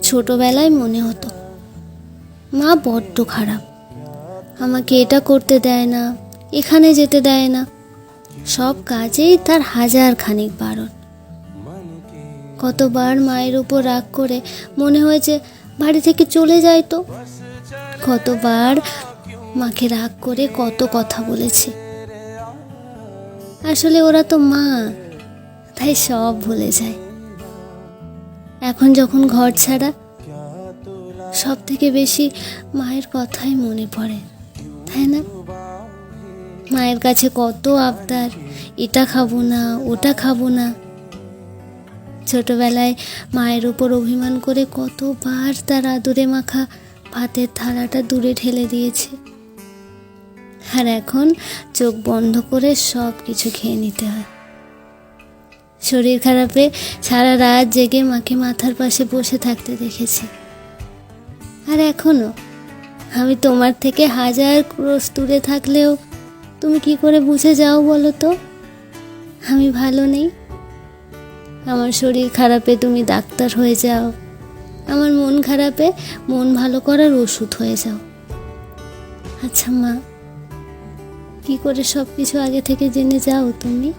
ছোটবেলায় মনে হতো মা বড্ড খারাপ, আমাকে এটা করতে দেয় না, এখানে যেতে দেয় না, সব কাজেই তার হাজার খানিক বারণ। কতবার মায়ের উপর রাগ করে মনে হয়েছে বাড়ি থেকে চলে যায় তো, কতবার মাকে রাগ করে কত কথা বলেছি। আসলে ওরা তো মা, তাই সব ভুলে যায়। এখন যখন ঘর ছাড়া, সব থেকে বেশি মায়ের কথাই মনে পড়ে, তাই না? মায়ের কাছে কত আবদার, এটা খাবো না, ওটা খাবো না। ছোটবেলায় মায়ের উপর অভিমান করে কতবার তার আদরে মাখা ভাতের থালাটা দূরে ঠেলে দিয়েছে। আর এখন চোখ বন্ধ করে সব কিছু খেয়ে নিতে হয়। শরীর খারাপে সারা রাত জেগে মাকে মাথার পাশে বসে থাকতে দেখেছি। আর এখনো আমি তোমার থেকে হাজার ক্রোশ দূরে থাকলেও তুমি কি করে বুঝে যাও বলো তো আমি ভালো নেই? আমার শরীর খারাপে তুমি ডাক্তার হয়ে যাও, আমার মন খারাপে মন ভালো করার ওষুধ হয়ে যাও। আচ্ছা মা, কি করে সব কিছু আগে থেকে জেনে যাও তুমি?